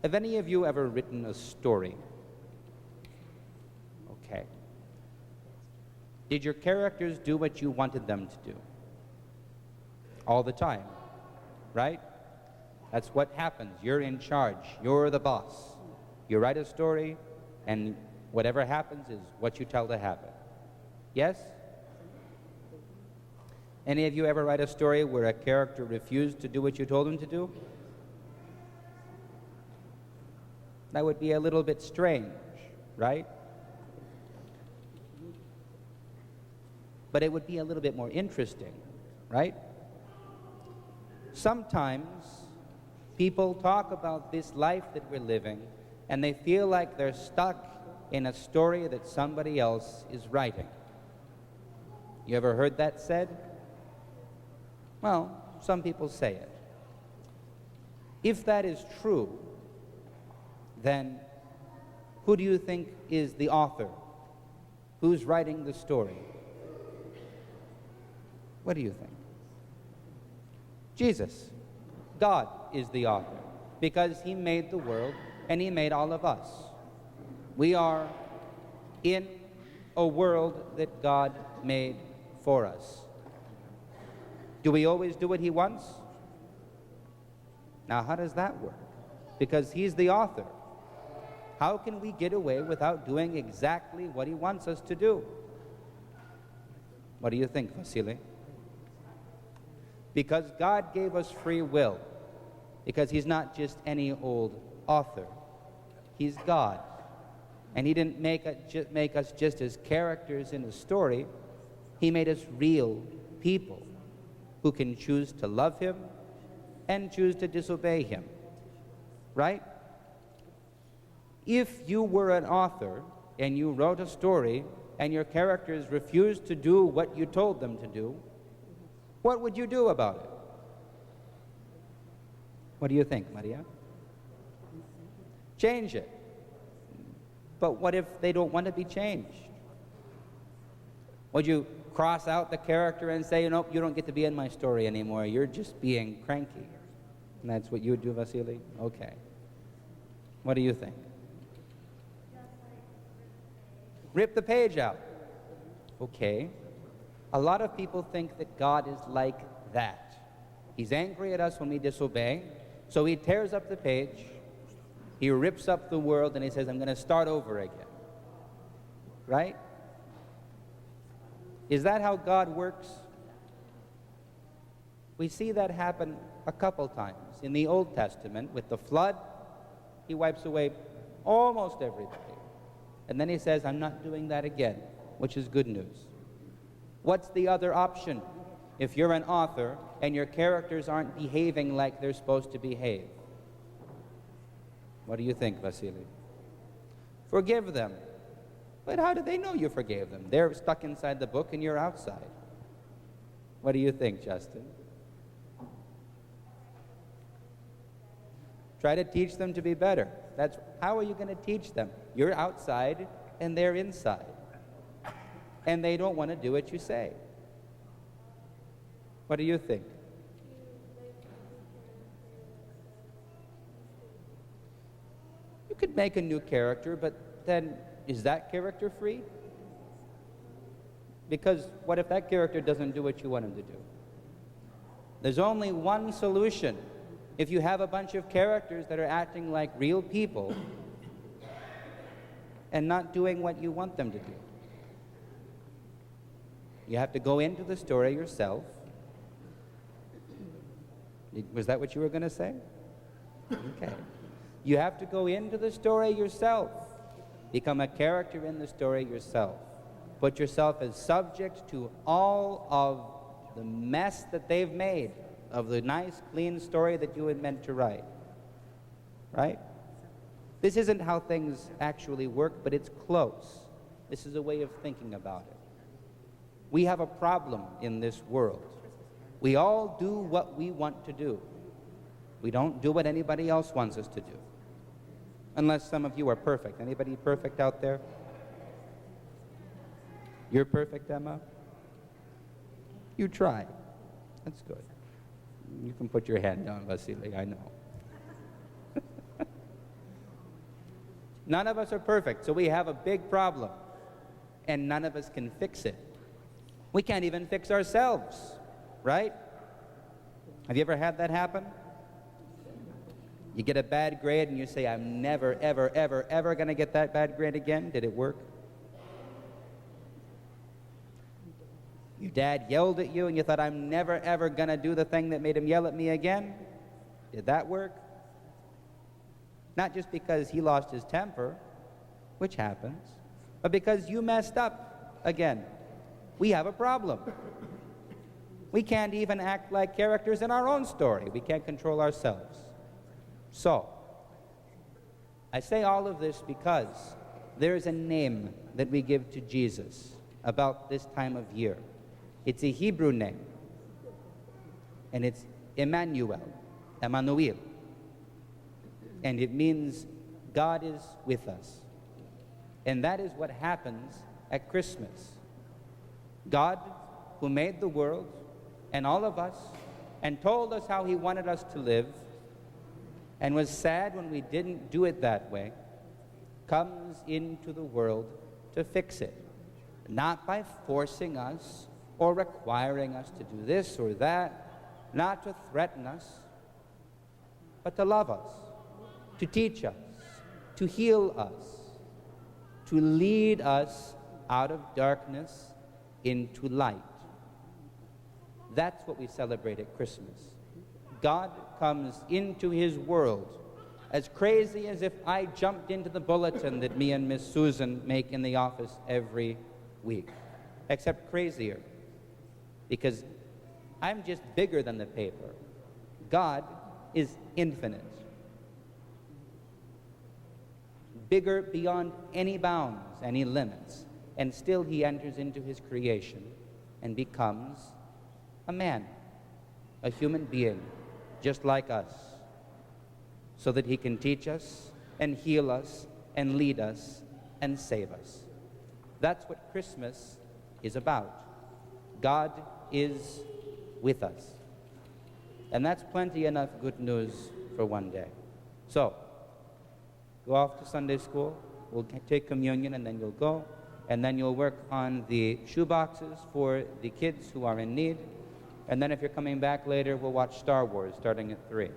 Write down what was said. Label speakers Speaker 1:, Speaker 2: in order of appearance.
Speaker 1: Have any of you ever written a story? Okay. Did your characters do what you wanted them to do? All the time, right? That's what happens. You're in charge. You're the boss. You write a story, and whatever happens is what you tell to happen. Yes? Any of you ever write a story where a character refused to do what you told him to do? That would be a little bit strange, right? But it would be a little bit more interesting, right? Sometimes people talk about this life that we're living, and they feel like they're stuck in a story that somebody else is writing. You ever heard that said? Well, some people say it. If that is true, then who do you think is the author? Who's writing the story? What do you think? Jesus. God is the author, because he made the world and he made all of us. We are in a world that God made for us. Do we always do what he wants? Now, how does that work? Because he's the author. How can we get away without doing exactly what he wants us to do? What do you think, Vasily? Because God gave us free will. Because he's not just any old author. He's God. And he didn't make us just as characters in a story. He made us real people who can choose to love him and choose to disobey him. Right? If you were an author and you wrote a story and your characters refused to do what you told them to do, what would you do about it? What do you think, Maria? Change it. But what if they don't want to be changed? Would you cross out the character and say, nope, you don't get to be in my story anymore. You're just being cranky. And that's what you would do, Vasily? Okay. What do you think? Rip the page out. Okay. A lot of people think that God is like that. He's angry at us when we disobey, so he tears up the page, he rips up the world, and he says, I'm going to start over again. Right? Is that how God works? We see that happen a couple times. In the Old Testament, with the flood, he wipes away almost everything. And then he says, I'm not doing that again, which is good news. What's the other option? If you're an author and your characters aren't behaving like they're supposed to behave. What do you think, Vasily? Forgive them. But how do they know you forgave them? They're stuck inside the book and you're outside. What do you think, Justin? Try to teach them to be better. How are you going to teach them? You're outside and they're inside. And they don't want to do what you say. What do you think? You could make a new character, but then is that character free? Because what if that character doesn't do what you want him to do? There's only one solution. If you have a bunch of characters that are acting like real people and not doing what you want them to do. You have to go into the story yourself. Was that what you were going to say? Okay. You have to go into the story yourself. Become a character in the story yourself. Put yourself as subject to all of the mess that they've made of the nice, clean story that you had meant to write. Right? This isn't how things actually work, but it's close. This is a way of thinking about it. We have a problem in this world. We all do what we want to do. We don't do what anybody else wants us to do. Unless some of you are perfect. Anybody perfect out there? You're perfect, Emma? You try. That's good. You can put your hand down, Vasily, I know. None of us are perfect, so we have a big problem. And none of us can fix it. We can't even fix ourselves, right? Have you ever had that happen? You get a bad grade and you say, I'm never, ever, ever, ever going to get that bad grade again. Did it work? Your dad yelled at you and you thought, I'm never, ever going to do the thing that made him yell at me again. Did that work? Not just because he lost his temper, which happens, but because you messed up again. We have a problem. We can't even act like characters in our own story. We can't control ourselves. So, I say all of this because there is a name that we give to Jesus about this time of year. It's a Hebrew name, and it's Emmanuel, Emmanuel. And it means God is with us. And that is what happens at Christmas. God, who made the world and all of us, and told us how he wanted us to live, and was sad when we didn't do it that way, comes into the world to fix it. Not by forcing us or requiring us to do this or that, not to threaten us, but to love us, to teach us, to heal us, to lead us out of darkness into light. That's what we celebrate at Christmas. God comes into his world, as crazy as if I jumped into the bulletin that me and Miss Susan make in the office every week, except crazier, because I'm just bigger than the paper. God is infinite, bigger beyond any bounds, any limits, and still he enters into his creation and becomes a man, a human being, just like us, so that he can teach us and heal us and lead us and save us. That's what Christmas is about. God is with us. And that's plenty enough good news for one day. So, go off to Sunday school, we'll take communion, and then you'll go, and then you'll work on the shoe boxes for the kids who are in need. And then if you're coming back later, we'll watch Star Wars starting at 3.